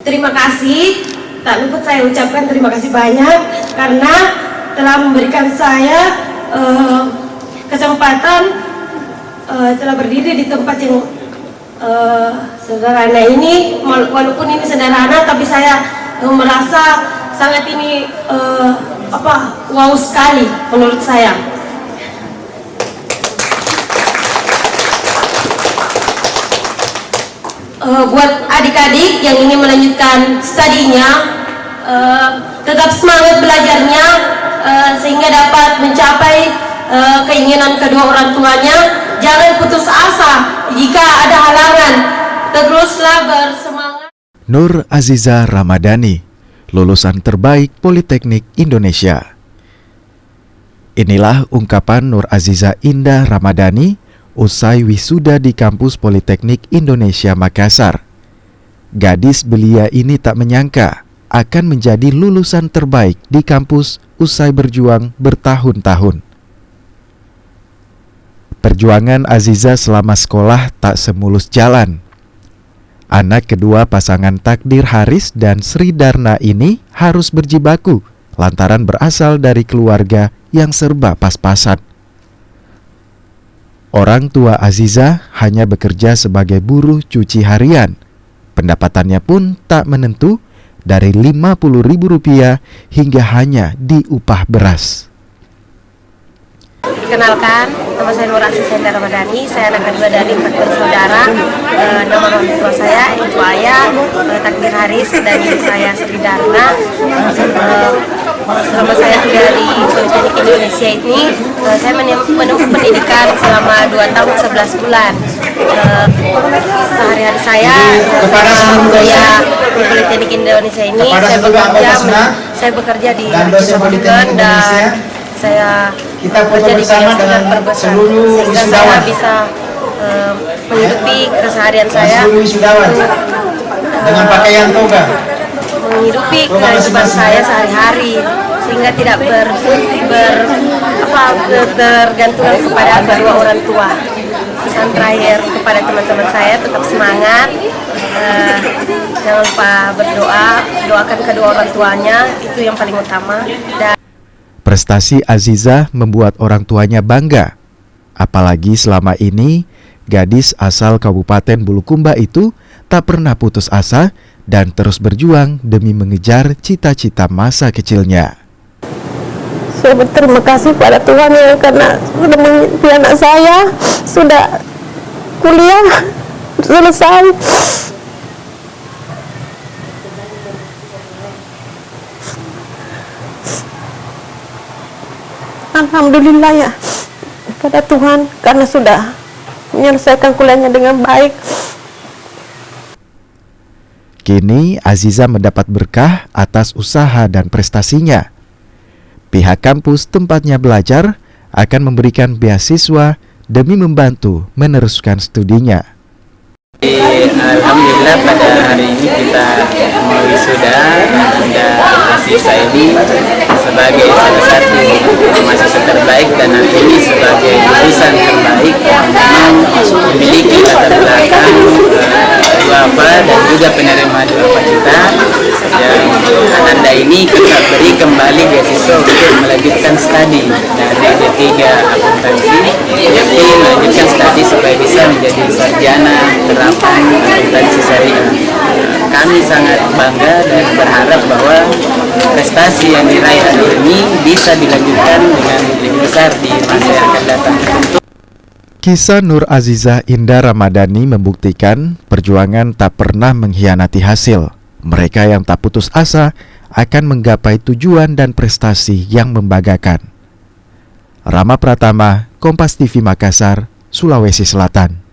terima kasih, tak luput saya ucapkan terima kasih banyak karena telah memberikan saya kesempatan telah berdiri di tempat yang sederhana ini. Walaupun ini sederhana, tapi saya merasa sangat ini wow sekali menurut saya. Buat adik-adik yang ingin melanjutkan studinya, tetap semangat belajarnya sehingga dapat mencapai keinginan kedua orang tuanya. Jangan putus asa jika ada halangan, teruslah bersemangat. Nur Aziza Ramadhani, lulusan terbaik Politeknik Indonesia. Inilah ungkapan Nur Aziza Indah Ramadhani usai wisuda di kampus Politeknik Indonesia Makassar. Gadis belia ini tak menyangka akan menjadi lulusan terbaik di kampus usai berjuang bertahun-tahun. Perjuangan Aziza selama sekolah tak semulus jalan. Anak kedua pasangan Takdir Haris dan Sri Darna ini harus berjibaku lantaran berasal dari keluarga yang serba pas-pasan. Orang tua Aziza hanya bekerja sebagai buruh cuci harian. Pendapatannya pun tak menentu, dari Rp50.000 hingga hanya di upah beras. Kenalkan, nama saya Nur Aziza Indah Ramadhani. Saya anak kedua dari 4 bersaudara. Nama orang tua saya ibu ayah Takdir Haris dan ibu saya Sri Darna. Selama saya tinggal di Politeknik Indonesia ini, saya menempuh pendidikan selama 2 tahun 11 bulan. Sehari-hari saya kuliah di Politeknik Indonesia ini, saya bekerja di Politeknik dan saya bekerja di bidang standar perbesar, sehingga saya bisa menghidupi keseharian saya dengan pakaian toga, menghidupi kehidupan saya sehari-hari, sehingga tidak tergantung kepada kedua orang tua. Pesan terakhir kepada teman-teman saya, tetap semangat, jangan lupa berdoa, doakan kedua orang tuanya, itu yang paling utama. Dan prestasi Aziza membuat orang tuanya bangga. Apalagi selama ini, gadis asal Kabupaten Bulukumba itu tak pernah putus asa dan terus berjuang demi mengejar cita-cita masa kecilnya. Saya berterima kasih pada Tuhan ya, karena sudah mengimpi anak saya, sudah kuliah, selesai. Alhamdulillah ya pada Tuhan karena sudah menyelesaikan kuliahnya dengan baik. Kini Aziza mendapat berkah atas usaha dan prestasinya. Pihak kampus tempatnya belajar akan memberikan beasiswa demi membantu meneruskan studinya. Alhamdulillah pada hari ini kita mau wisuda dan mahasiswa ini sebagai salah satu mahasiswa terbaik dan hari ini sebagai lulusan terbaik memang memiliki latar belakang duafa dan juga penerima duafa kita, dan ananda ini kita beri kembali beasiswa untuk melanjutkan studi dari D3 akuntansi, yakni melanjutkan studi supaya bisa menjadi sarjana terapan akuntansi syariah. Kami sangat bangga dan berharap bahwa prestasi yang diraih hari ini bisa dilanjutkan dengan lebih besar di masa yang akan datang. Kisah Nur Aziza Indah Ramadhani membuktikan perjuangan tak pernah mengkhianati hasil. Mereka yang tak putus asa akan menggapai tujuan dan prestasi yang membanggakan. Rama Pratama, Kompas TV Makassar, Sulawesi Selatan.